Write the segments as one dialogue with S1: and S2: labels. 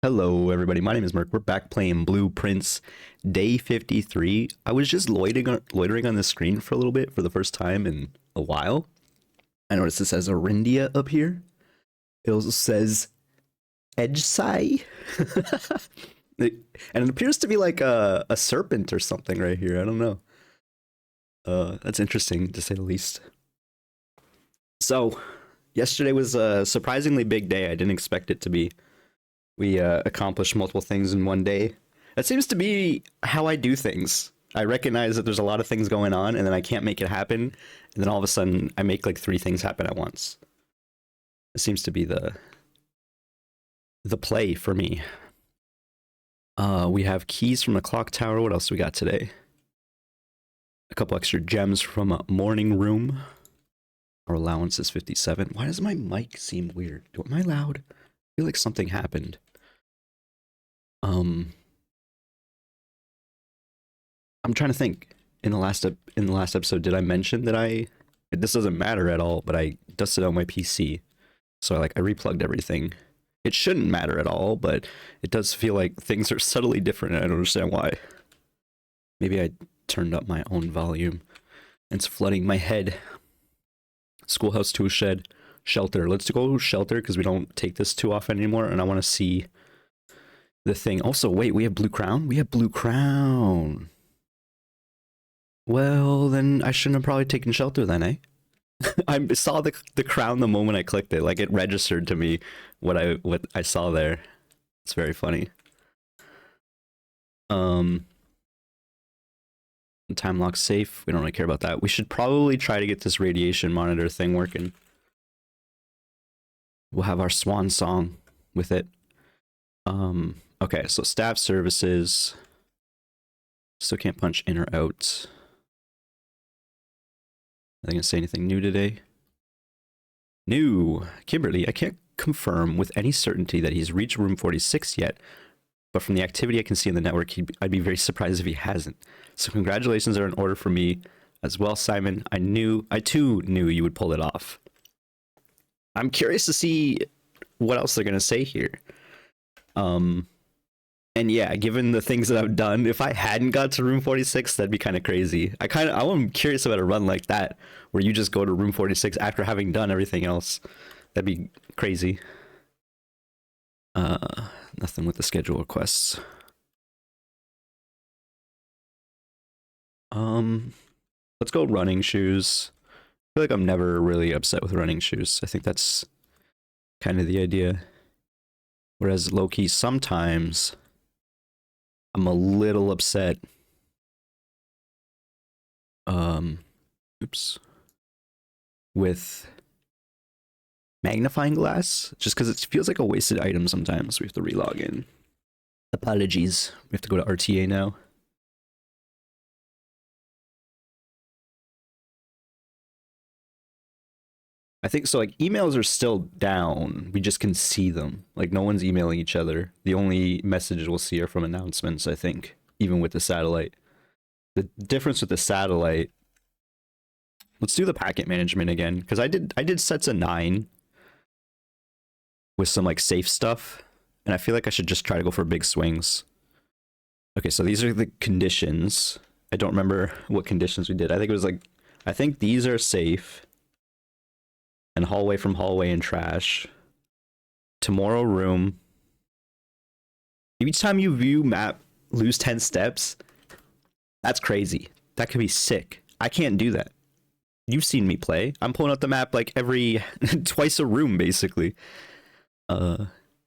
S1: Hello, everybody. My name is Merc. We're back playing Blueprints Day 53. I was just loitering on the screen for a little bit for the first time in a while. I noticed it says Arindia up here. It also says Edgesai. And it appears to be like a serpent or something right here. I don't know. That's interesting to say the least. So, yesterday was a surprisingly big day. I didn't expect it to be. We accomplished multiple things in one day. That seems to be how I do things. I recognize that there's a lot of things going on, and then I can't make it happen, and then all of a sudden I make like 3 things happen at once. It seems to be the play for me. We have keys from the clock tower. What else do we got today? A couple extra gems from a morning room. Our allowance is 57. Why does my mic seem weird? Am I loud? I feel like something happened. I'm trying to think. In the last episode, did I mention that this doesn't matter at all, but I dusted out my PC, so I replugged everything. It shouldn't matter at all, but it does feel like things are subtly different, and I don't understand why. Maybe I turned up my own volume, and it's flooding my head. Schoolhouse to a shed. Shelter. Let's go shelter because we don't take this too often anymore, and I want to see the thing. Also, wait, we have blue crown? We have blue crown. Well, then I shouldn't have probably taken shelter then, eh? I saw the crown the moment I clicked it. Like, it registered to me what I saw there. It's very funny. Time lock safe. We don't really care about that. We should probably try to get this radiation monitor thing working. We'll have our swan song with it. Okay, so staff services. Still can't punch in or out. Are they gonna say anything new today? New. Kimberly, I can't confirm with any certainty that he's reached room 46 yet, but from the activity I can see in the network, I'd be very surprised if he hasn't. So congratulations are in order for me as well, Simon. I too knew you would pull it off. I'm curious to see what else they're gonna say here. And yeah, given the things that I've done, if I hadn't got to room 46, that'd be kind of crazy. I'm curious about a run like that, where you just go to room 46 after having done everything else. That'd be crazy. Nothing with the schedule requests. Let's go running shoes. I feel like I'm never really upset with running shoes. I think that's kind of the idea. Whereas low-key, sometimes I'm a little upset. Oops. With magnifying glass, just because it feels like a wasted item sometimes. We have to relog in. Apologies. We have to go to RTA now. I think so. Like, emails are still down. We just can see them. Like, no one's emailing each other. The only messages we'll see are from announcements, I think, even with the satellite. The difference with the satellite. Let's do the packet management again, because I did sets of 9 with some like safe stuff, and I feel like I should just try to go for big swings. Okay, so these are the conditions. I don't remember what conditions we did. I think it was like, I think these are safe. And hallway from hallway and trash. Tomorrow room. Each time you view map, lose 10 steps. That's crazy. That could be sick. I can't do that. You've seen me play. I'm pulling out the map like every twice a room, basically.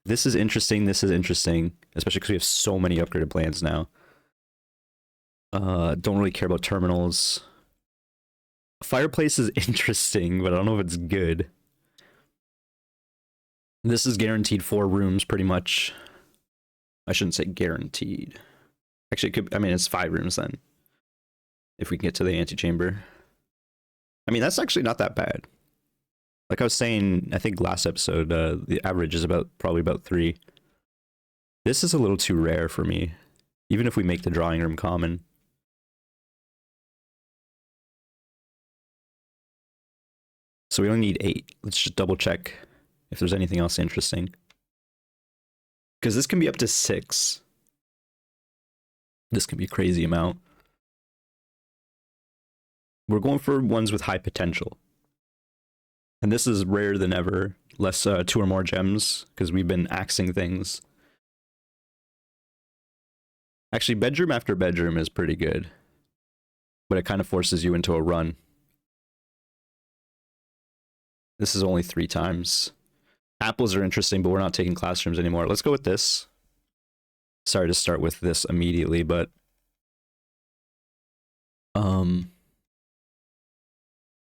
S1: This is interesting. This is interesting, especially because we have so many upgraded plans now. Don't really care about terminals. Fireplace is interesting, but I don't know if it's good. This is guaranteed 4 rooms, pretty much. I shouldn't say guaranteed. Actually, it could. I mean, it's 5 rooms then. If we can get to the antechamber. I mean, that's actually not that bad. Like I was saying, I think last episode, the average is probably about 3. This is a little too rare for me, even if we make the drawing room common. So we only need 8. Let's just double check if there's anything else interesting. Because this can be up to 6. This can be a crazy amount. We're going for ones with high potential. And this is rarer than ever. Less 2 or more gems, because we've been axing things. Actually, bedroom after bedroom is pretty good. But it kind of forces you into a run. This is only 3 times. Apples are interesting, but we're not taking classrooms anymore. Let's go with this. Sorry to start with this immediately, but...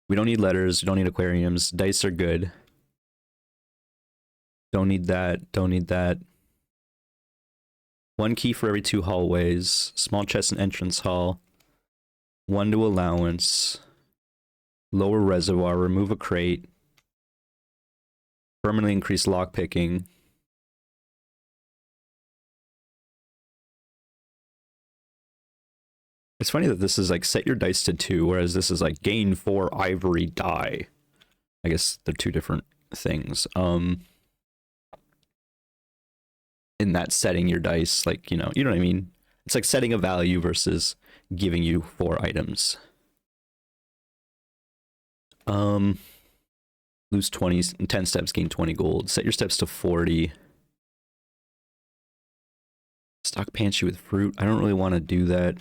S1: we don't need letters, we don't need aquariums. Dice are good. Don't need that, don't need that. 1 key for every 2 hallways. Small chest and entrance hall. 1 to allowance. Lower reservoir, remove a crate. Permanently increase lockpicking. It's funny that this is like set your dice to 2, whereas this is like gain 4 ivory die. I guess they're 2 different things. In that setting your dice, like, you know what I mean? It's like setting a value versus giving you 4 items. Lose 20, 10 steps, gain 20 gold. Set your steps to 40. Stock pantry with fruit. I don't really want to do that.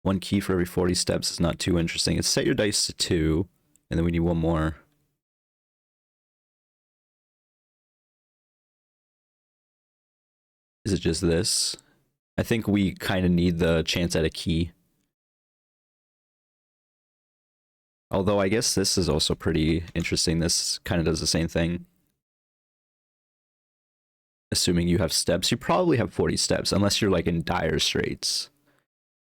S1: 1 key for every 40 steps is not too interesting. It's set your dice to 2, and then we need 1 more. Is it just this? I think we kind of need the chance at a key. Although I guess this is also pretty interesting. This kind of does the same thing. Assuming you have steps. You probably have 40 steps, unless you're like in dire straits.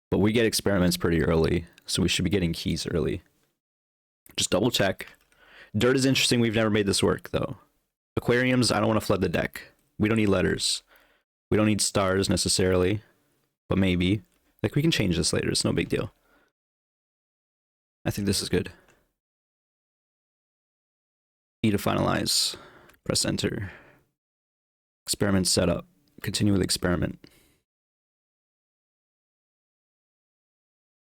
S1: But we get experiments pretty early, so we should be getting keys early. Just double check. Dirt is interesting. We've never made this work, though. Aquariums, I don't want to flood the deck. We don't need letters. We don't need stars, necessarily. But maybe. Like, we can change this later. It's no big deal. I think this is good. E to finalize. Press enter. Experiment setup. Continue with experiment.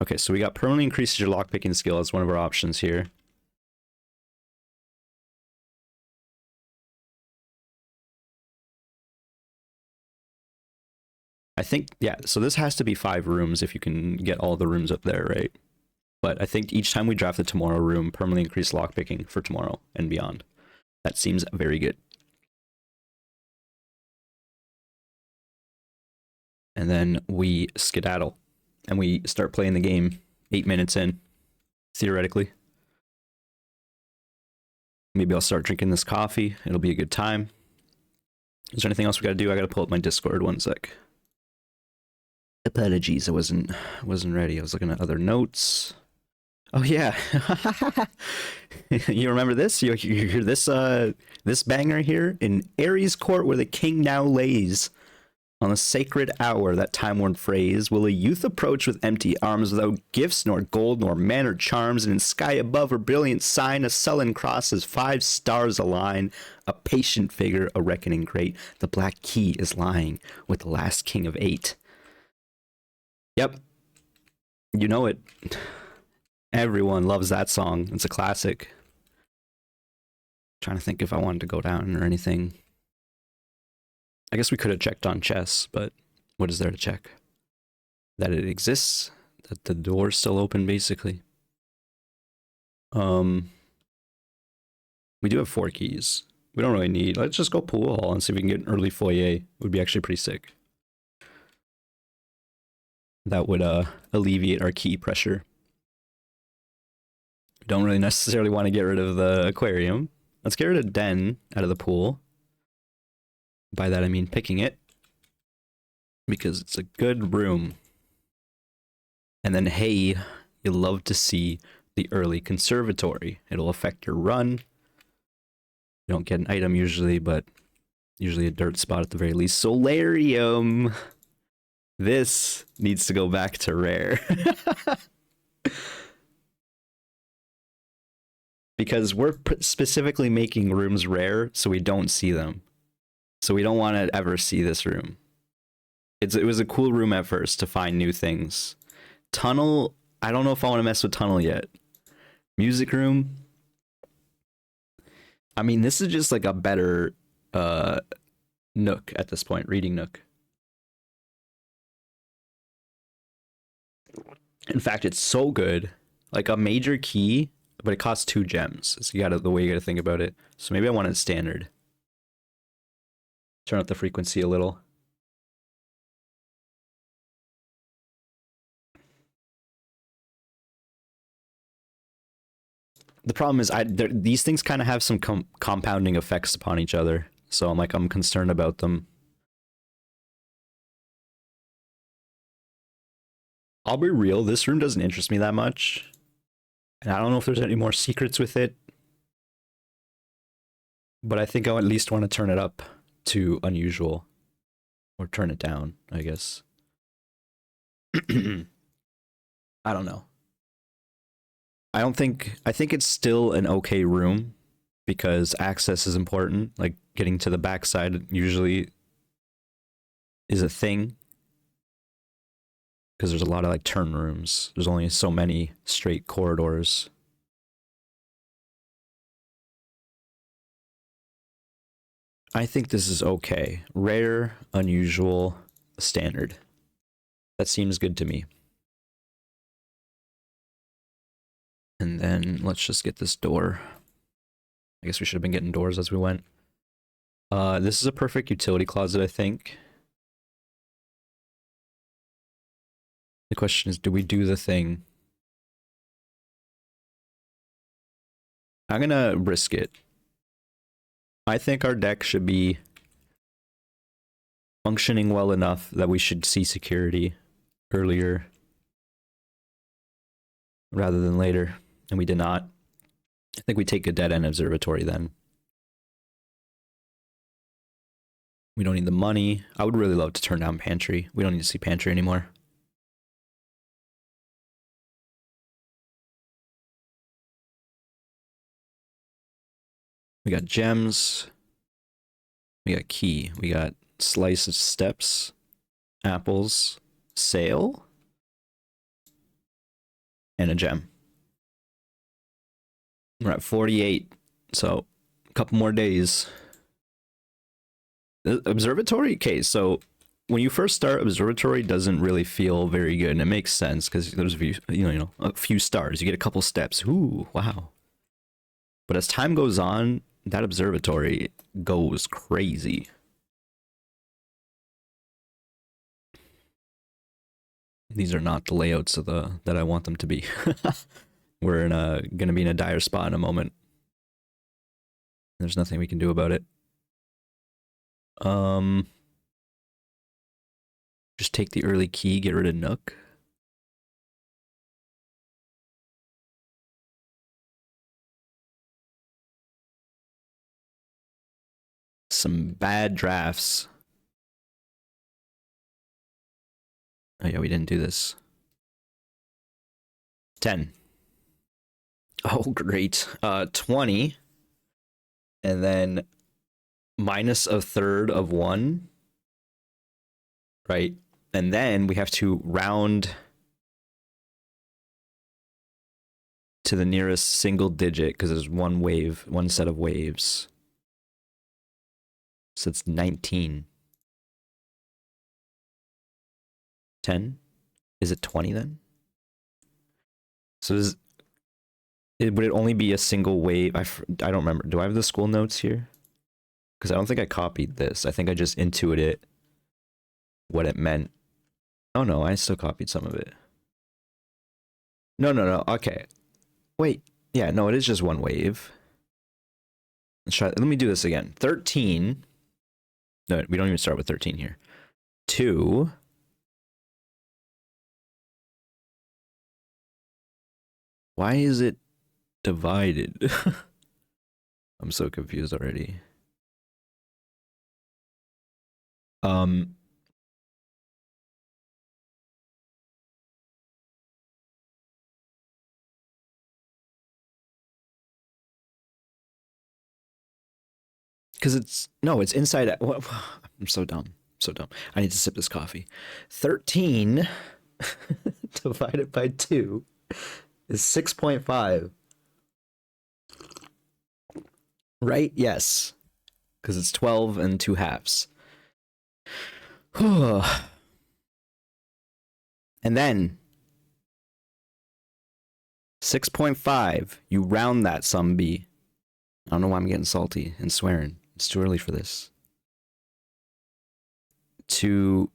S1: Okay, so we got permanently increases your lockpicking skill as one of our options here. I think, yeah, so this has to be 5 rooms if you can get all the rooms up there, right? But I think each time we draft the tomorrow room, permanently increase lockpicking for tomorrow and beyond. That seems very good. And then we skedaddle. And we start playing the game 8 minutes in, theoretically. Maybe I'll start drinking this coffee. It'll be a good time. Is there anything else we gotta do? I gotta pull up my Discord 1 sec. Apologies, I wasn't ready. I was looking at other notes. Oh yeah, you remember this? You hear this? This banger here in Ares Court, where the king now lays. On the sacred hour, that time-worn phrase, will a youth approach with empty arms, without gifts, nor gold, nor manner charms, and in sky above a brilliant sign, a sullen cross as 5 stars align, a patient figure, a reckoning great, the black key is lying with the last king of 8. Yep. You know it. Everyone loves that song. It's a classic. Trying to think if I wanted to go down or anything. I guess we could have checked on chess, but what is there to check? That it exists, that the door's still open, basically. We do have 4 keys. We don't really need. Let's just go pool hall and see if we can get an early foyer. It would be actually pretty sick. That would alleviate our key pressure. We don't really necessarily want to get rid of the aquarium. Let's get rid of Den out of the pool. By that I mean picking it, because it's a good room. And then, hey, you'll love to see the early conservatory. It'll affect your run. You don't get an item usually, but usually a dirt spot at the very least. Solarium! This needs to go back to rare. Because we're specifically making rooms rare so we don't see them. So we don't want to ever see this room. It was a cool room at first to find new things. Tunnel, I don't know if I want to mess with tunnel yet. Music room. I mean, this is just like a better nook at this point, reading nook. In fact, it's so good. Like a major key, but it costs 2 gems. So the way you gotta think about it. So maybe I want it standard. Turn up the frequency a little. The problem is these things kind of have some compounding effects upon each other. So I'm concerned about them. I'll be real, this room doesn't interest me that much. And I don't know if there's any more secrets with it. But I think I'll at least want to turn it up to unusual. Or turn it down, I guess. I don't know. I think it's still an okay room because access is important. Like getting to the backside usually is a thing. Because there's a lot of like turn rooms. There's only so many straight corridors. I think this is okay. Rare, unusual, standard. That seems good to me. And then let's just get this door. I guess we should have been getting doors as we went. This is a perfect utility closet, I think. The question is, do we do the thing? I'm gonna risk it. I think our deck should be functioning well enough that we should see security earlier rather than later, and we did not. I think we take a dead end observatory then. We don't need the money. I would really love to turn down pantry. We don't need to see pantry anymore. We got gems. We got key. We got slice of steps. Apples. Sail. And a gem. We're at 48. So a couple more days. The observatory? Okay, so when you first start, observatory doesn't really feel very good, and it makes sense because there's a few stars. You get a couple steps. Ooh, wow. But as time goes on, that observatory goes crazy. These are not the layouts of that I want them to be. We're gonna be in a dire spot in a moment. There's nothing we can do about it. Just take the early key, get rid of Nook. Some bad drafts. Oh yeah, we didn't do this. 10. Oh, great. 20. And then minus a third of 1. Right? And then we have to round to the nearest single digit because there's one wave, one set of waves. So it's 19. 10? Is it 20 then? So would it only be a single wave? I don't remember. Do I have the school notes here? Because I don't think I copied this. I think I just intuited what it meant. Oh no, I still copied some of it. No. Okay. Wait. Yeah, no, it is just one wave. Let's try. Let me do this again. 13. No, we don't even start with 13 here. 2. Why is it divided? I'm so confused already. Because it's inside. I'm so dumb. So dumb. I need to sip this coffee. 13 divided by 2 is 6.5. Right? Yes. Because it's 12 and 2 halves. And then 6.5, you round that some b. I don't know why I'm getting salty and swearing. It's too early for this. To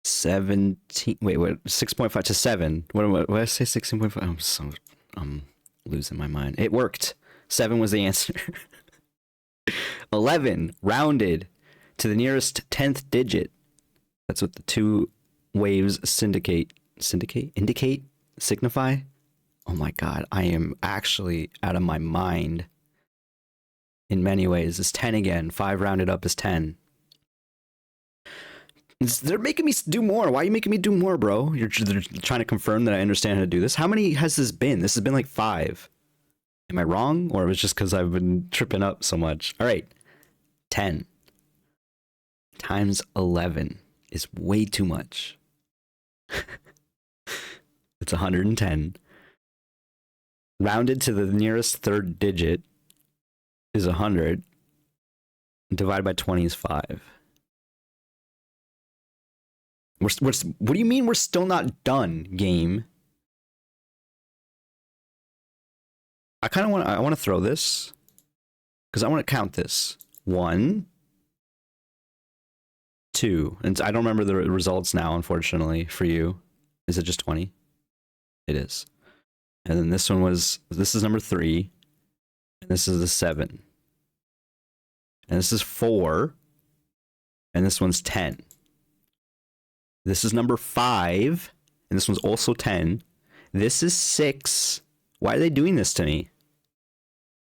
S1: 17. Wait, 6.5 to 7. What did I say? 16.5. I'm losing my mind. It worked. 7 was the answer. 11 rounded to the nearest 10th digit. That's what the two waves indicate. Signify. Oh my god, I am actually out of my mind. In many ways, it's 10 again. 5 rounded up is 10. They're making me do more. Why are you making me do more, bro? They're trying to confirm that I understand how to do this. How many has this been? This has been like 5. Am I wrong? Or it was just because I've been tripping up so much? All right. 10 times 11 is way too much. It's 110. Rounded to the nearest third digit is 100. Divided by 20 is 5. What do you mean we're still not done, game? I want to throw this because I want to count this. 1, 2, and I don't remember the results now, unfortunately, for you. Is it just 20? It is. And then this is number 3, and this is the 7. And this is 4, and this one's 10. This is number 5, and this one's also 10. This is 6. Why are they doing this to me?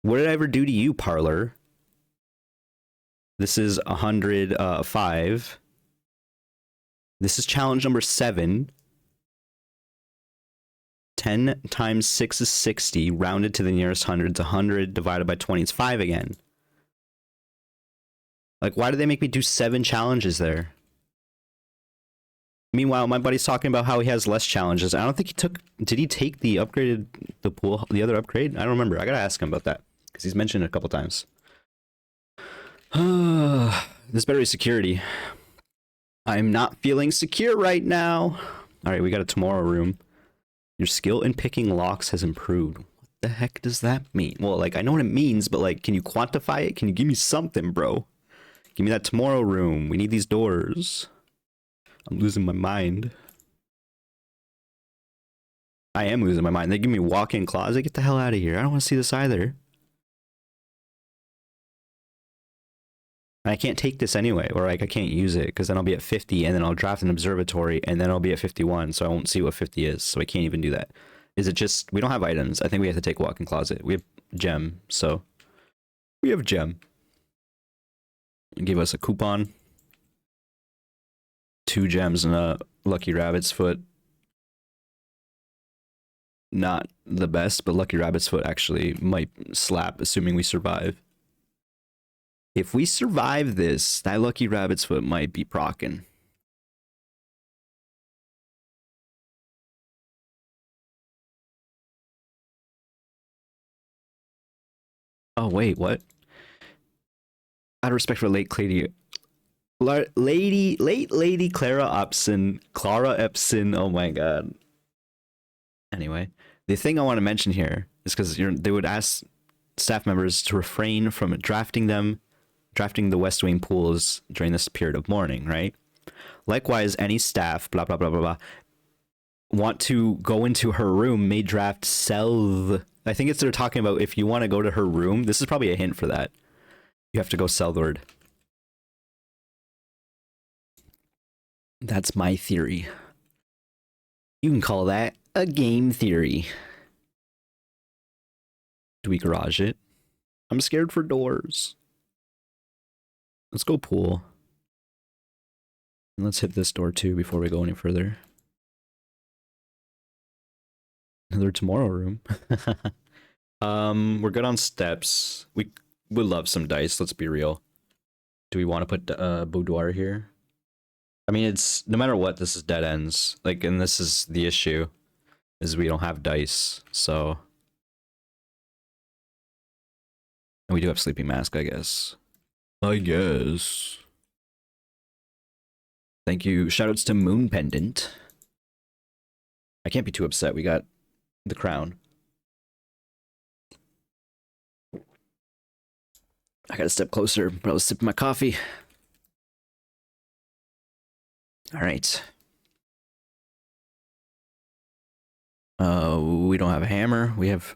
S1: What did I ever do to you, Parlor? This is 105. This is challenge number 7. 10 times 6 is 60. Rounded to the nearest 100 is 100. Divided by 20 is 5 again. Like, why do they make me do 7 challenges there? Meanwhile, my buddy's talking about how he has less challenges. I don't think he took... Did he take the upgraded... the other upgrade? I don't remember. I gotta ask him about that. Because he's mentioned it a couple times. This better be security. I'm not feeling secure right now. Alright, we got a tomorrow room. Your skill in picking locks has improved. What the heck does that mean? Well, like, I know what it means, but, like, can you quantify it? Can you give me something, bro? Give me that tomorrow room. We need these doors. I'm losing my mind. I am losing my mind. They give me walk-in closet. Get the hell out of here. I don't want to see this either. And I can't take this anyway, or like I can't use it because then I'll be at 50 and then I'll draft an observatory and then I'll be at 51, so I won't see what 50 is, so I can't even do that. Is it just, we don't have items. I think we have to take walk-in closet. We have gem, so we have gem. Give us a coupon. 2 gems and a lucky rabbit's foot. Not the best, but lucky rabbit's foot actually might slap, assuming we survive. If we survive this, that lucky rabbit's foot might be prockin'. Oh wait, what? Out of respect for late lady Clara Epson. Oh my god. Anyway, the thing I want to mention here is because they would ask staff members to refrain from drafting the West Wing pools during this period of mourning, right? Likewise, any staff, blah, blah, blah, blah, blah, want to go into her room may draft sell. I think they're talking about if you want to go to her room. This is probably a hint for that. You have to go southward. That's my theory. You can call that a game theory. Do we garage it? I'm scared for doors. Let's go pool. And let's hit this door too before we go any further. Another tomorrow room. We're good on steps. We would love some dice, let's be real. Do we want to put boudoir here? I mean, it's no matter what, this is dead ends. Like, and this is the issue, is we don't have dice. So, and we do have sleeping mask, I guess. I guess. Thank you. Shoutouts to Moon Pendant. I can't be too upset. We got the crown. I gotta step closer. Probably sip my coffee. All right. We don't have a hammer. We have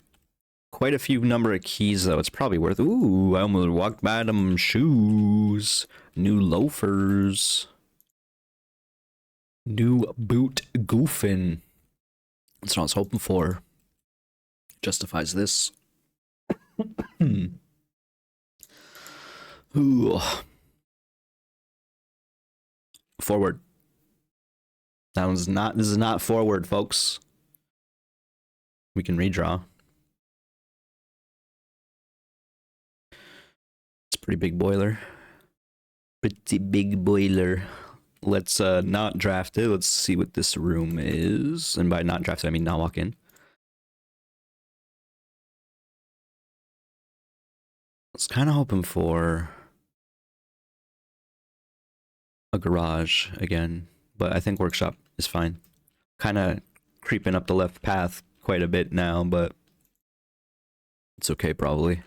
S1: quite a few number of keys, though. It's probably worth... Ooh, I almost walked by them shoes. New loafers. New boot goofing. That's what I was hoping for. Justifies this. Ooh. Forward. That one's not... This is not forward, folks. We can redraw. It's a pretty big boiler. Pretty big boiler. Let's not draft it. Let's see what this room is. And by not draft it, I mean not walk in. I was kind of hoping for a garage again, but I think workshop is fine. Kind of creeping up the left path quite a bit now, but it's okay probably.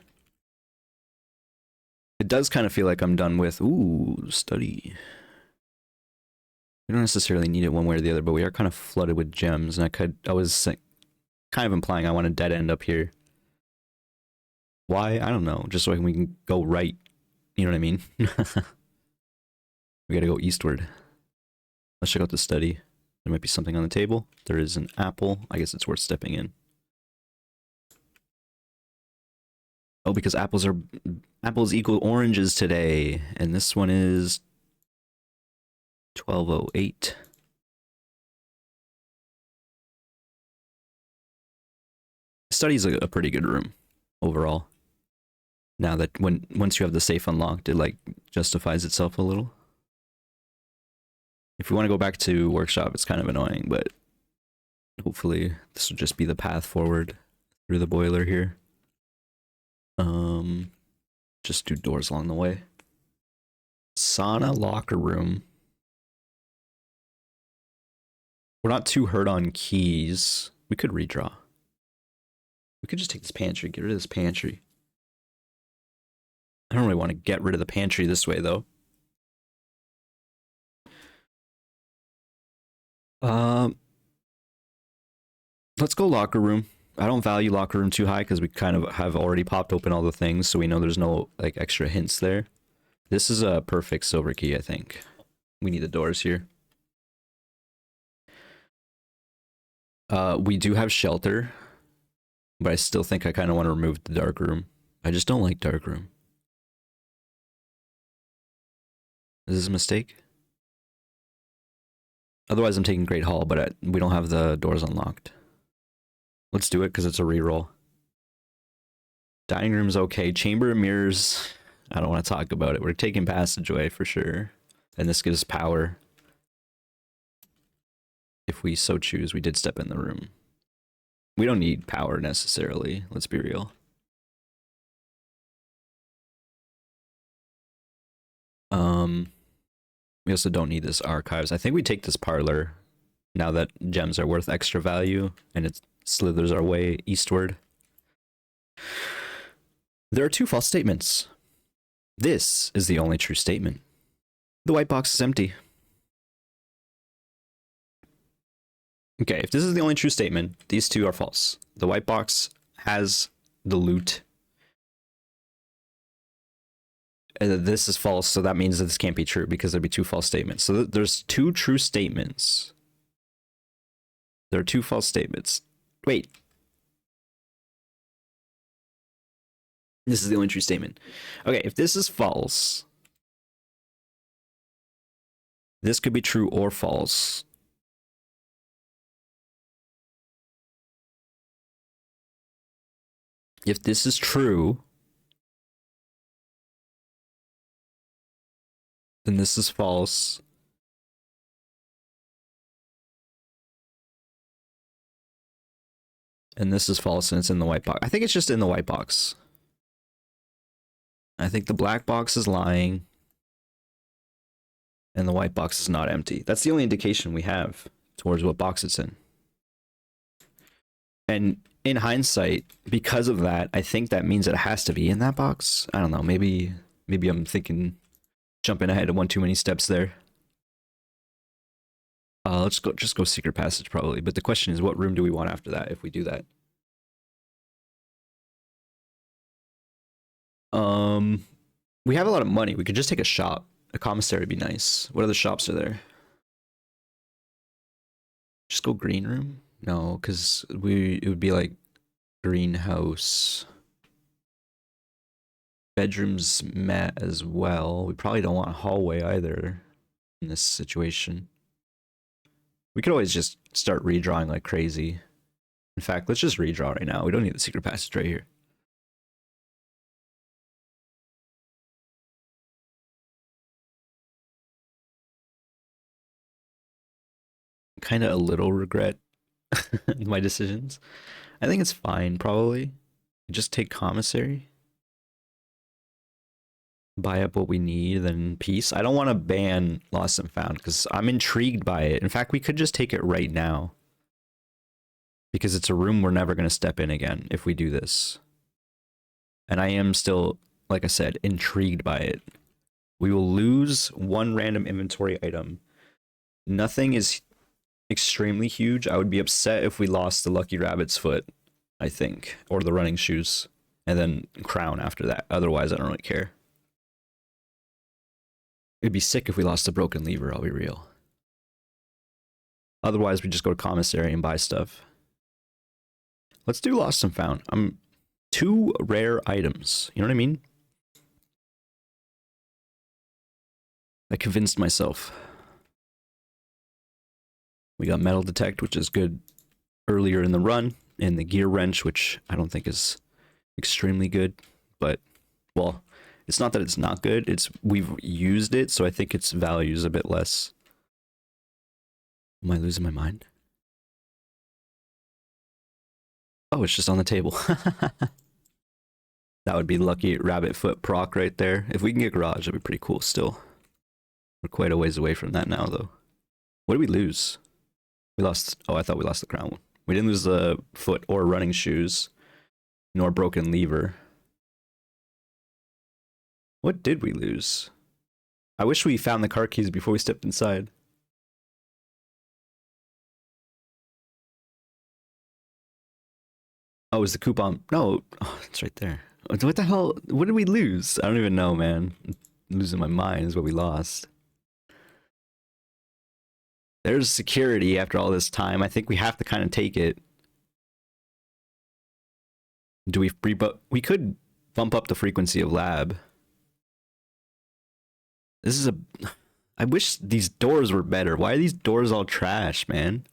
S1: It does kind of feel like I'm done with, ooh, study. We don't necessarily need it one way or the other, but we are kind of flooded with gems, and I was kind of implying I want a dead end up here. Why? I don't know. Just so we can go right. You know what I mean? We gotta go eastward. Let's check out the study. There might be something on the table. There is an apple. I guess it's worth stepping in. Oh, because apples equal oranges today. And this one is 1208. Study's a pretty good room overall. Now that once you have the safe unlocked, it like justifies itself a little. If we want to go back to workshop, it's kind of annoying, but hopefully this will just be the path forward through the boiler here. Just do doors along the way. Sauna locker room. We're not too hurt on keys. We could redraw. We could just take this pantry, get rid of this pantry. I don't really want to get rid of the pantry this way, though. Let's go locker room. I don't value locker room too high because we kind of have already popped open all the things, so we know there's no like extra hints there. This is a perfect silver key, I think. We need the doors here. We do have shelter, but I still think I kind of want to remove the dark room. I just don't like dark room. Is this a mistake? Otherwise, I'm taking Great Hall, but we don't have the doors unlocked. Let's do it because it's a reroll. Dining room's okay. Chamber of Mirrors, I don't want to talk about it. We're taking Passageway for sure. And this gives power. If we so choose, we did step in the room. We don't need power necessarily, let's be real. We also don't need this archives. I think we take this parlor now that gems are worth extra value and it slithers our way eastward. There are two false statements. This is the only true statement. The white box is empty. Okay, if this is the only true statement, these two are false. The white box has the loot. This is false, so that means that this can't be true because there'd be two false statements. So there's two true statements. There are two false statements. Wait. This is the only true statement. Okay, if this is false, this could be true or false. If this is true, Then this is false. And this is false, and it's in the white box. I think it's just in the white box. I think the black box is lying. And the white box is not empty. That's the only indication we have towards what box it's in. And in hindsight, because of that, I think that means it has to be in that box. I don't know. Maybe I'm thinking, jumping ahead of one too many steps there. Let's just go secret passage probably. But the question is, what room do we want after that if we do that? We have a lot of money. We could just take a shop. A commissary would be nice. What other shops are there? Just go green room? No, because it would be like greenhouse. Bedrooms met as well. We probably don't want a hallway either in this situation. We could always just start redrawing like crazy. In fact, let's just redraw right now. We don't need the secret passage right here. Kind of a little regret my decisions. I think it's fine, probably. Just take commissary. Buy up what we need, then peace. I don't want to ban Lost and Found because I'm intrigued by it. In fact, we could just take it right now. Because it's a room we're never going to step in again if we do this. And I am still, like I said, intrigued by it. We will lose one random inventory item. Nothing is extremely huge. I would be upset if we lost the Lucky Rabbit's foot, I think. Or the running shoes. And then crown after that. Otherwise, I don't really care. It'd be sick if we lost a broken lever, I'll be real. Otherwise, we just go to commissary and buy stuff. Let's do Lost and Found. 2 rare items. You know what I mean? I convinced myself. We got Metal Detect, which is good earlier in the run, and the Gear Wrench, which I don't think is extremely good, but, well, it's not that it's not good, it's we've used it, so I think its value is a bit less. Am I losing my mind? Oh, it's just on the table. That would be Lucky Rabbit Foot proc right there. If we can get Garage, that'd be pretty cool still. We're quite a ways away from that now, though. What did we lose? We lost... Oh, I thought we lost the crown. We didn't lose the foot or running shoes, nor broken lever. What did we lose? I wish we found the car keys before we stepped inside. Oh, is the coupon? No, oh, it's right there. What the hell? What did we lose? I don't even know, man. I'm losing my mind is what we lost. There's security after all this time. I think we have to kind of take it. Do we we could bump up the frequency of lab. This is a... I wish these doors were better. Why are these doors all trash, man?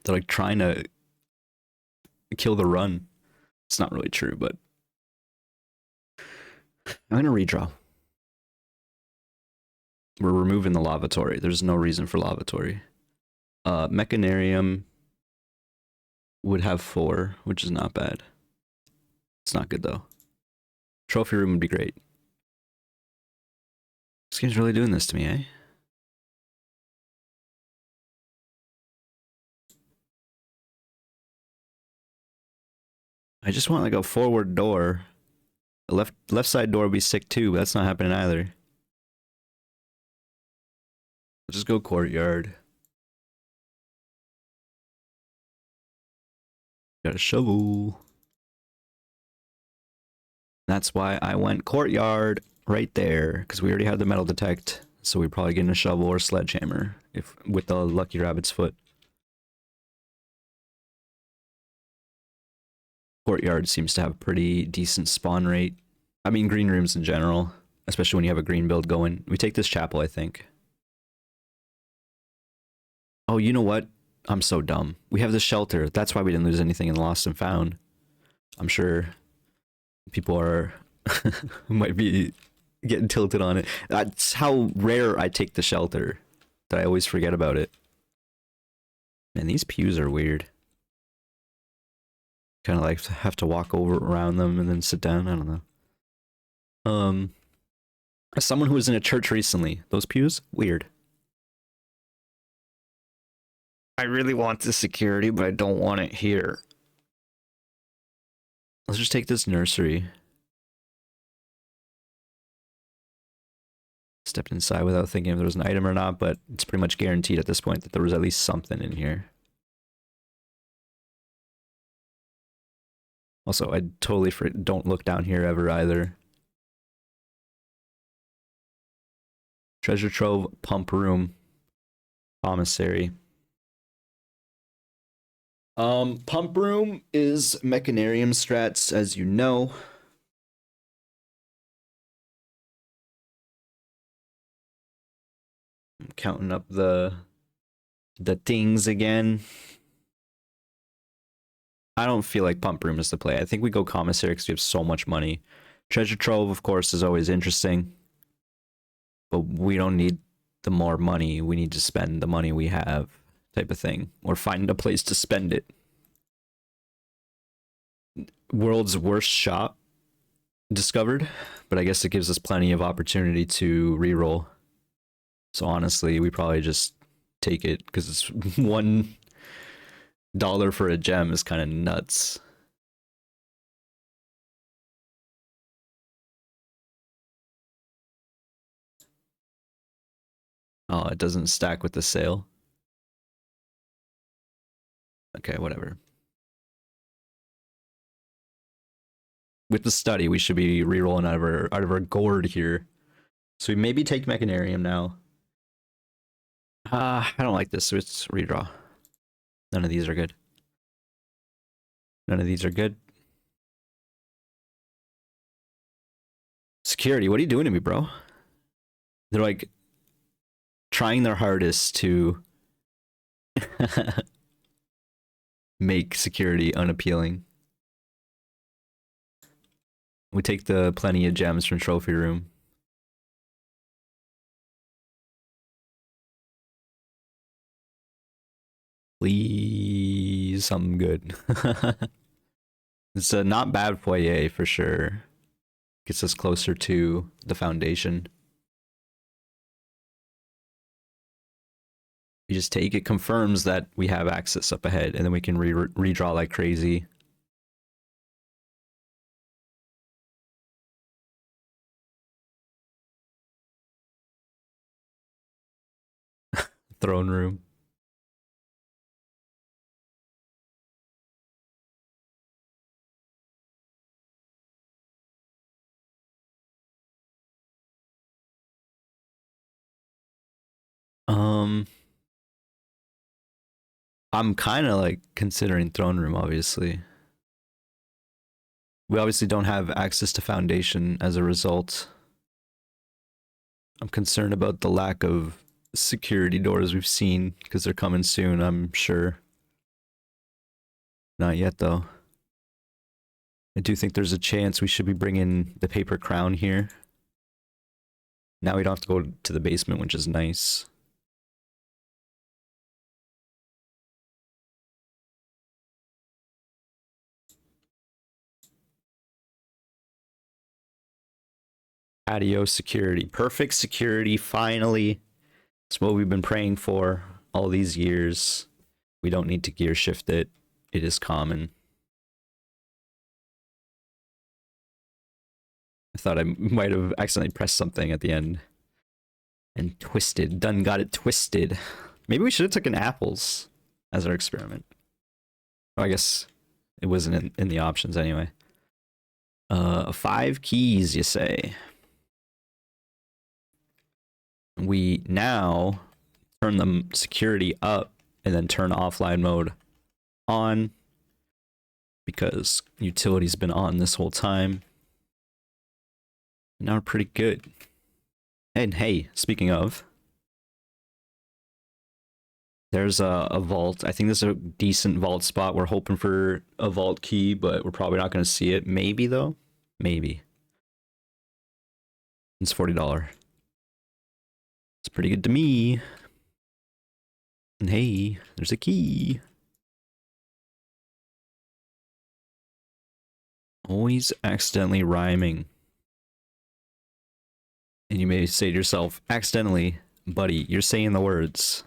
S1: They're like trying to kill the run. It's not really true, but... I'm gonna redraw. We're removing the lavatory. There's no reason for lavatory. Mechanarium would have 4, which is not bad. It's not good though. Trophy room would be great. This game's really doing this to me, eh? I just want like a forward door. The left side door would be sick too, but that's not happening either. Let's just go courtyard. Got a shovel. That's why I went courtyard right there, because we already had the metal detect, so we're probably getting a shovel or sledgehammer if with the Lucky Rabbit's foot. Courtyard seems to have a pretty decent spawn rate. I mean, green rooms in general, especially when you have a green build going. We take this chapel, I think. Oh, you know what? I'm so dumb. We have the shelter. That's why we didn't lose anything in Lost and Found. I'm sure people are might be getting tilted on it. That's how rare I take the shelter that I always forget about it. Man, these pews are weird. Kind of like have to walk over around them and then sit down. I don't know. As someone who was in a church recently, those pews, weird. I really want this security, but I don't want it here. Let's just take this nursery. Stepped inside without thinking if there was an item or not, but it's pretty much guaranteed at this point that there was at least something in here. Also, I totally don't look down here ever either. Treasure trove, pump room, commissary. Pump room is Mechanarium strats, as you know. I'm counting up the things again. I don't feel like pump room is the play. I think we go commissary because we have so much money. Treasure trove, of course, is always interesting. But we don't need the more money. We need to spend the money we have, type of thing. Or find a place to spend it. World's worst shop discovered. But I guess it gives us plenty of opportunity to reroll. So honestly, we probably just take it because it's $1 for a gem is kind of nuts. Oh, it doesn't stack with the sale. Okay, whatever. With the study, we should be rerolling out of our gourd here. So we maybe take Mechanarium now. I don't like this, so it's redraw. None of these are good. None of these are good. Security, what are you doing to me, bro? They're like trying their hardest to make security unappealing. We take the plenty of gems from trophy room. Please, something good. It's a not bad foyer for sure. Gets us closer to the foundation. We just take it, confirms that we have access up ahead, and then we can redraw like crazy. Throne room. I'm kind of like considering throne room, obviously. We obviously don't have access to foundation as a result. I'm concerned about the lack of security doors we've seen because they're coming soon, I'm sure. Not yet, though. I do think there's a chance we should be bringing the paper crown here. Now we don't have to go to the basement, which is nice. Patio security. Perfect security, finally. It's what we've been praying for all these years. We don't need to gear shift it. It is common. I thought I might have accidentally pressed something at the end. And twisted. Done got it twisted. Maybe we should have taken apples as our experiment. Oh, I guess it wasn't in the options anyway. 5 keys, you say. We now turn the security up and then turn offline mode on because utility's been on this whole time. Now we're pretty good. And hey, speaking of, there's a vault. I think this is a decent vault spot. We're hoping for a vault key, but we're probably not going to see it. Maybe, though. Maybe. It's $40. It's pretty good to me. And hey, there's a key. Always accidentally rhyming. And you may say to yourself, accidentally, buddy, you're saying the words.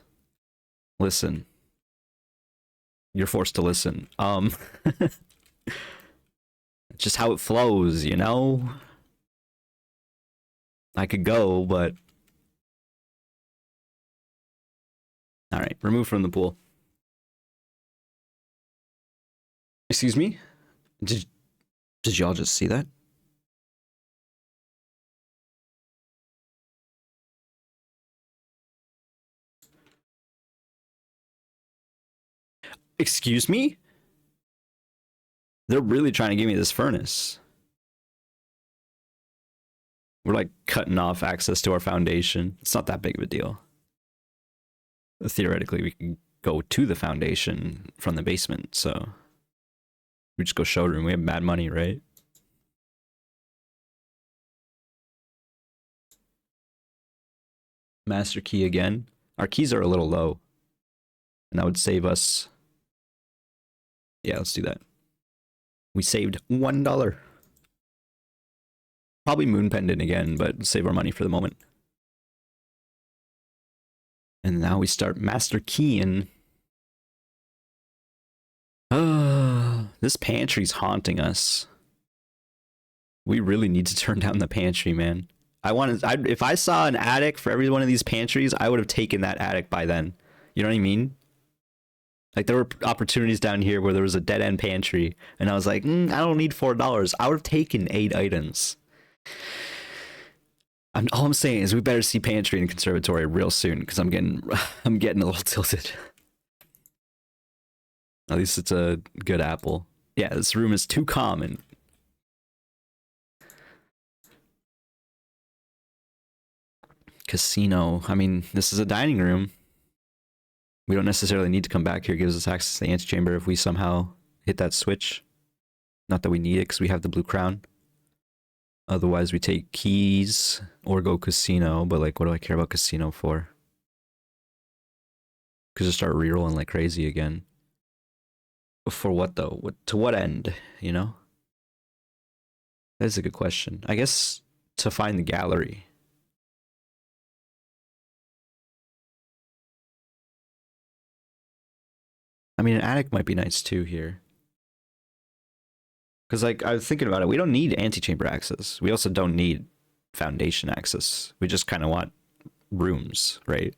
S1: Listen. You're forced to listen. Just how it flows, you know? I could go, but... Alright, remove from the pool. Excuse me? Did y'all just see that? Excuse me? They're really trying to give me this furnace. We're like cutting off access to our foundation. It's not that big of a deal. Theoretically, we can go to the foundation from the basement, so we just go showroom. We have mad money, right? Master key again. Our keys are a little low, and that would save us. Yeah, let's do that. We saved $1. Probably moon pendant again, but save our money for the moment. And now we start master keying. This pantry's haunting us. We really need to turn down the pantry, man. If I saw an attic for every one of these pantries, I would have taken that attic by then. You know what I mean? Like, there were opportunities down here where there was a dead-end pantry, and I was like, I don't need $4. I would have taken 8 items. All I'm saying is we better see pantry and conservatory real soon, because I'm getting a little tilted. At least it's a good apple. Yeah, this room is too common. Casino. I mean, this is a dining room. We don't necessarily need to come back here. It gives us access to the antechamber if we somehow hit that switch. Not that we need it because we have the blue crown. Otherwise, we take keys or go casino. But like, what do I care about casino for? Because just start rerolling like crazy again. For what though? To what end? You know? That's a good question. I guess to find the gallery. I mean, an attic might be nice too here. Because, like, I was thinking about it. We don't need antechamber access. We also don't need foundation access. We just kind of want rooms, right?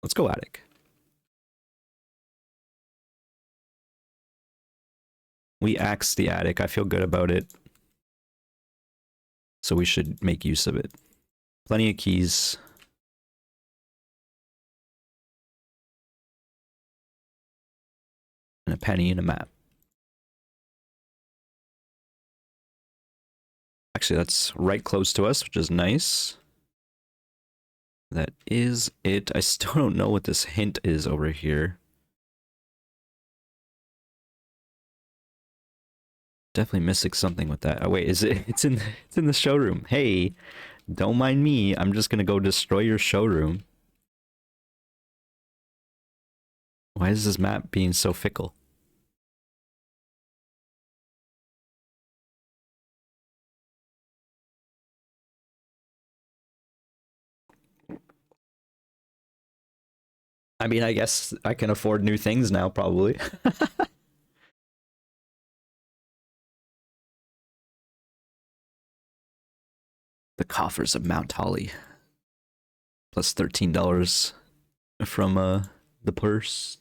S1: Let's go attic. We axed the attic. I feel good about it. So we should make use of it. Plenty of keys. And a penny and a map. Actually, that's right close to us, which is nice. That is it. I still don't know what this hint is over here. Definitely missing something with that. Oh wait, is it? It's in the showroom. Hey, don't mind me. I'm just gonna go destroy your showroom. Why is this map being so fickle? I mean, I guess I can afford new things now, probably. The coffers of Mount Holly. Plus $13 from the purse.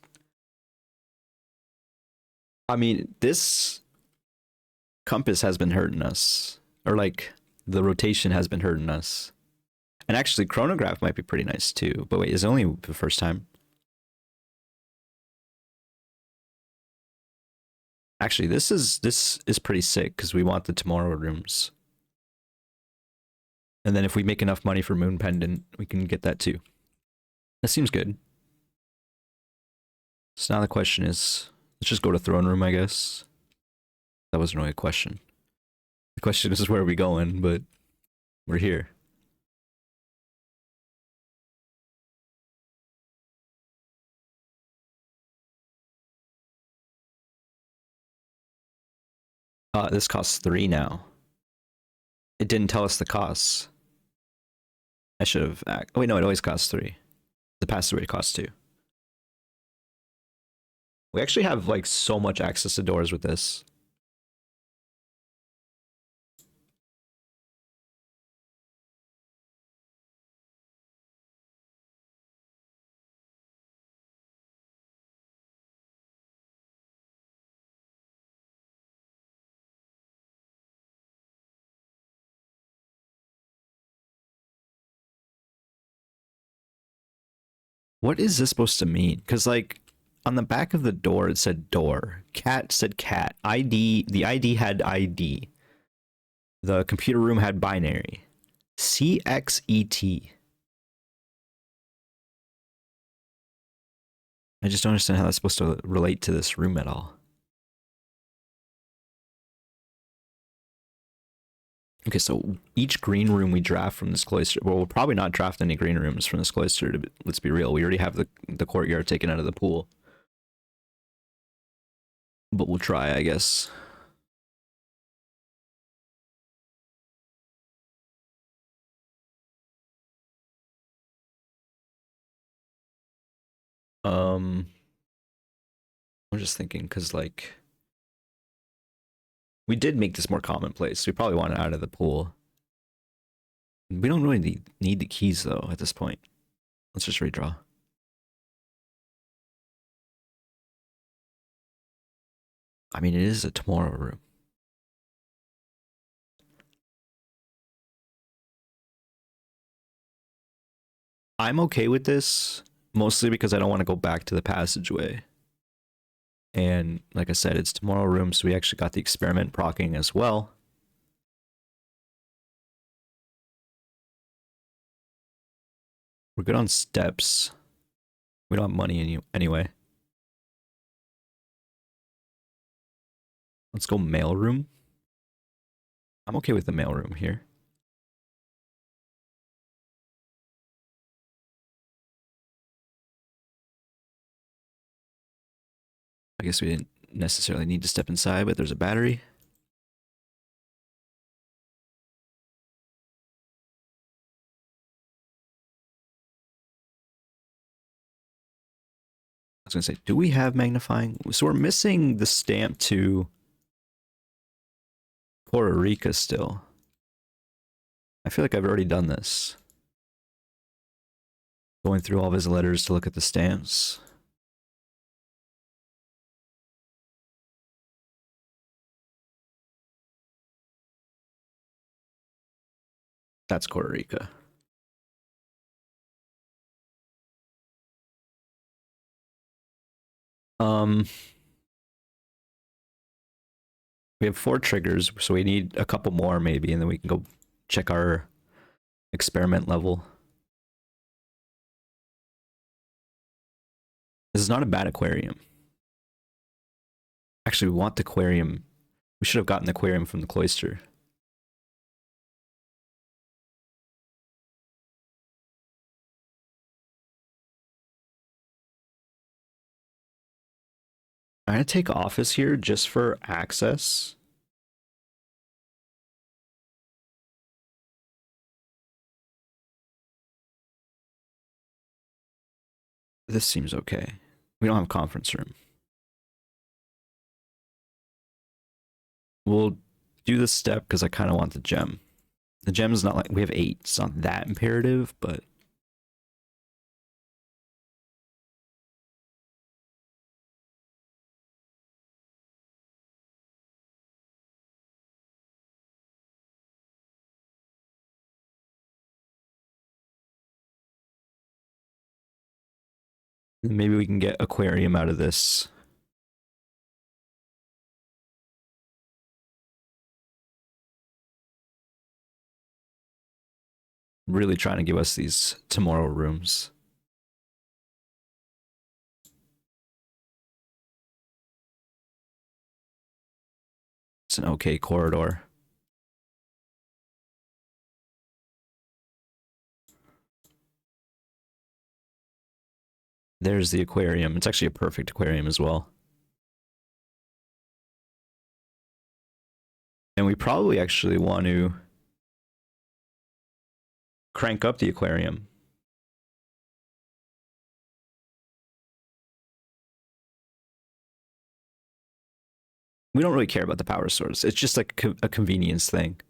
S1: I mean, this compass has been hurting us. Or like, the rotation has been hurting us. And actually, chronograph might be pretty nice too. But wait, is it only the first time? Actually, this is pretty sick because we want the tomorrow rooms. And then if we make enough money for Moon Pendant, we can get that too. That seems good. So now the question is, let's just go to throne room, I guess. That wasn't really a question. The question is where are we going, but We're here. This costs 3 now. It didn't tell us the costs. I should have. Oh wait, no, it always costs 3. The password costs 2. We actually have like so much access to doors with this. What is this supposed to mean? Because like on the back of the door it said door. Cat said cat. ID. The ID had ID. The computer room had binary. CXET. I just don't understand how that's supposed to relate to this room at all. Okay, so each green room we draft from this cloister. Well, we'll probably not draft any green rooms from this cloister. Let's be real. We already have the courtyard taken out of the pool. But we'll try, I guess. I'm just thinking because like we did make this more commonplace. We probably want it out of the pool. We don't really need the keys though at this point. Let's just redraw. I mean, it is a tomorrow room. I'm okay with this, mostly because I don't want to go back to the passageway. And like I said, it's tomorrow room, so we actually got the experiment proccing as well. We're good on steps. We don't have money anyway. Let's go mail room. I'm okay with the mail room here. I guess we didn't necessarily need to step inside, but there's a battery. I was gonna say, do we have magnifying? So we're missing the stamp to Puerto Rico still. I feel like I've already done this. Going through all of his letters to look at the stamps. That's Puerto Rico. We have 4 triggers, so we need a couple more maybe, and then we can go check our experiment level. This is not a bad aquarium. Actually, we want the aquarium. We should have gotten the aquarium from the cloister. I'm gonna take office here just for access. This seems okay. We don't have a conference room. We'll do this step because I kind of want the gem. The gem is not like we have 8. It's not that imperative, but maybe we can get aquarium out of this. Really trying to give us these tomorrow rooms. It's an okay corridor. There's the aquarium. It's actually a perfect aquarium as well. And we probably actually want to crank up the aquarium. We don't really care about the power source. It's just like a convenience thing.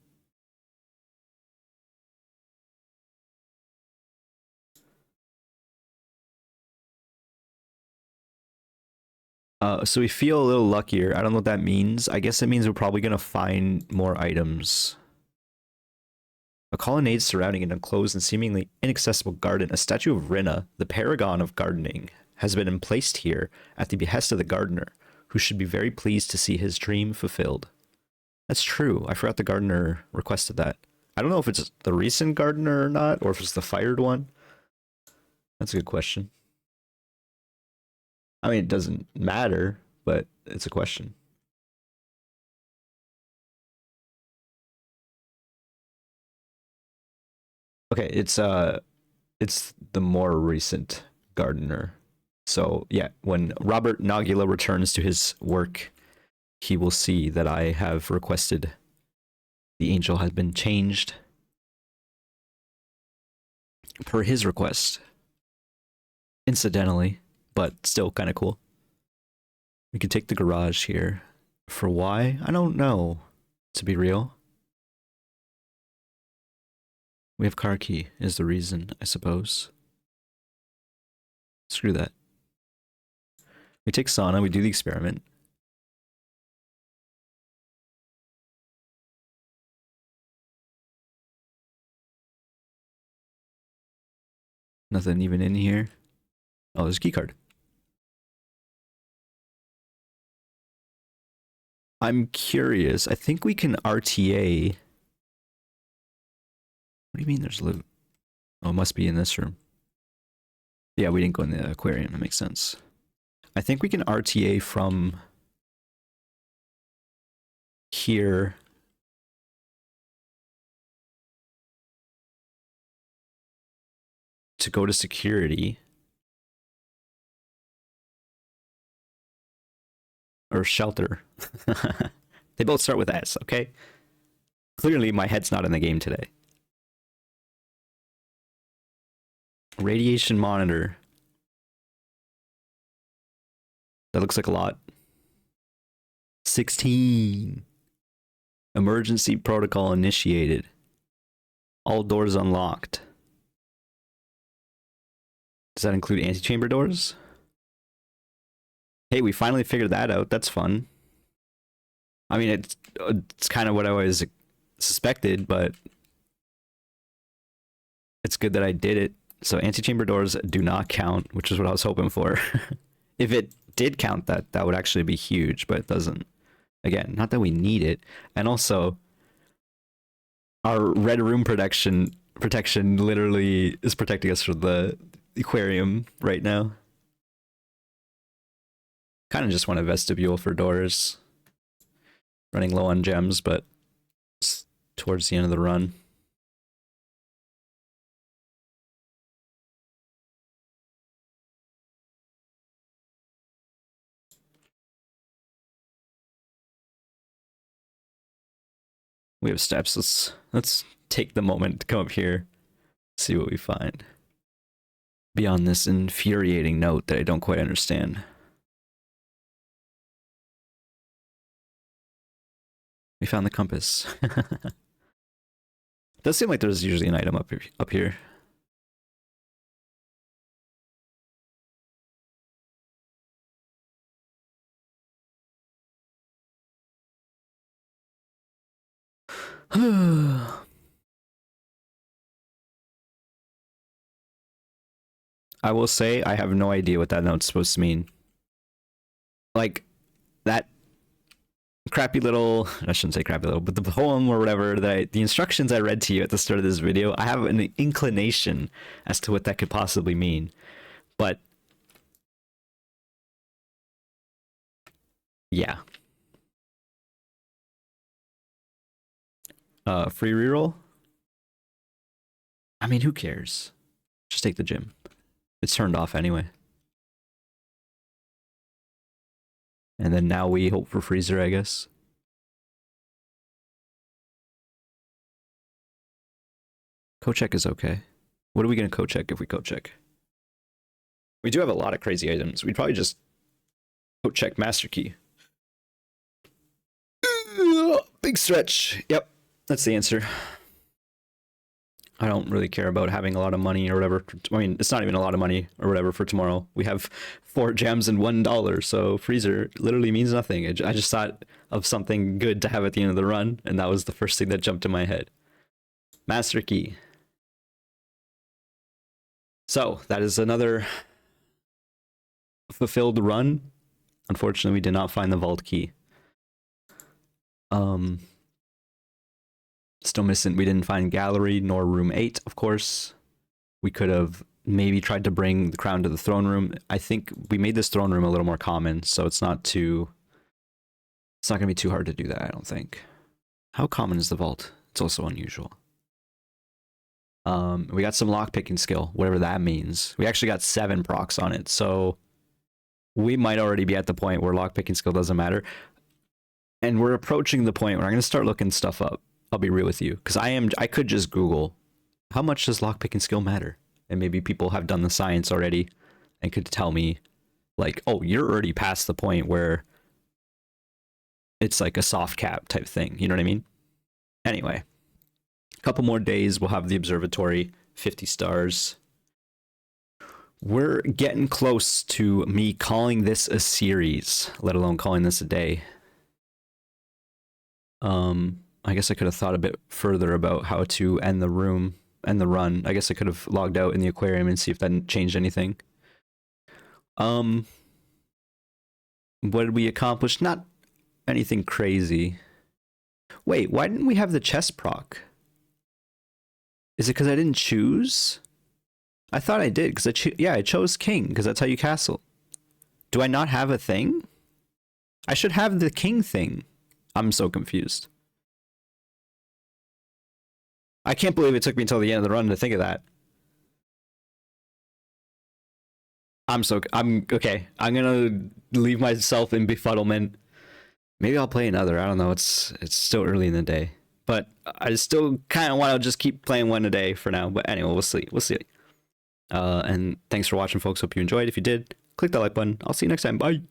S1: So we feel a little luckier. I don't know what that means. I guess it means we're probably gonna find more items. A colonnade surrounding an enclosed and seemingly inaccessible garden. A statue of Rinna, the paragon of gardening, has been placed here at the behest of the gardener, who should be very pleased to see his dream fulfilled. That's true. I forgot the gardener requested that. I don't know if it's the recent gardener or not, or if it's the fired one. That's a good question. I mean, it doesn't matter, but it's a question. Okay, it's the more recent gardener. So yeah, when Robert Nagula returns to his work, he will see that I have requested the angel has been changed per his request. Incidentally, but still kind of cool. We could take the garage here. For why? I don't know, to be real. We have car key is the reason, I suppose. Screw that. We take sauna, we do the experiment. Nothing even in here. Oh, there's a key card. I'm curious. I think we can RTA. What do you mean there's loot? Oh, it must be in this room. Yeah, we didn't go in the aquarium. That makes sense. I think we can RTA from here to go to security. Or shelter. They both start with S, okay? Clearly, my head's not in the game today. Radiation monitor. That looks like a lot. 16. Emergency protocol initiated. All doors unlocked. Does that include antechamber doors? Hey, we finally figured that out. That's fun. I mean, it's kind of what I always suspected, but it's good that I did it. So antechamber doors do not count, which is what I was hoping for. If it did count, that would actually be huge, but it doesn't. Again, not that we need it. And also, our red room protection literally is protecting us from the aquarium right now. Kind of just want a vestibule for doors. Running low on gems, but it's towards the end of the run. We have steps. Let's take the moment to come up here, see what we find. Beyond this infuriating note that I don't quite understand. We found the compass. It does seem like there's usually an item up here. I will say I have no idea what that note's supposed to mean. Like, that crappy little, I shouldn't say crappy little, but the poem or whatever, the instructions I read to you at the start of this video, I have an inclination as to what that could possibly mean. But yeah. Free reroll? I mean, who cares? Just take the gym. It's turned off anyway. And then now we hope for Freezer, I guess. Co-check is okay. What are we going to co-check if we co-check? We do have a lot of crazy items. We'd probably just co-check Master Key. Big stretch. Yep, that's the answer. I don't really care about having a lot of money or whatever. I mean, it's not even a lot of money or whatever for tomorrow. We have 4 gems and $1, so Freezer literally means nothing. I just thought of something good to have at the end of the run, and that was the first thing that jumped in my head. Master Key. So, that is another fulfilled run. Unfortunately, we did not find the vault key. Still missing. We didn't find gallery nor room 8, of course. We could have maybe tried to bring the crown to the throne room. I think we made this throne room a little more common, so it's not gonna be too hard to do that, I don't think. How common is the vault? It's also unusual. We got some lockpicking skill, whatever that means. We actually got 7 procs on it, so we might already be at the point where lockpicking skill doesn't matter. And we're approaching the point where I'm gonna start looking stuff up. I'll be real with you, because I could just Google how much does lockpicking skill matter, and maybe people have done the science already and could tell me, like, oh, you're already past the point where it's like a soft cap type thing. You know what I mean? Anyway, a couple more days, we'll have the observatory, 50 stars. We're getting close to me calling this a series, let alone calling this a day. I guess I could have thought a bit further about how to end the run. I guess I could have logged out in the aquarium and see if that changed anything. What did we accomplish? Not anything crazy. Wait, why didn't we have the chest proc? Is it because I didn't choose? I thought I did, because I chose king, because that's how you castle. Do I not have a thing? I should have the king thing. I'm so confused. I can't believe it took me until the end of the run to think of that. I'm okay. I'm gonna leave myself in befuddlement. Maybe I'll play another. I don't know. It's still early in the day, but I still kind of want to just keep playing one a day for now. But anyway, we'll see. And thanks for watching, folks. Hope you enjoyed. If you did, click that like button. I'll see you next time. Bye.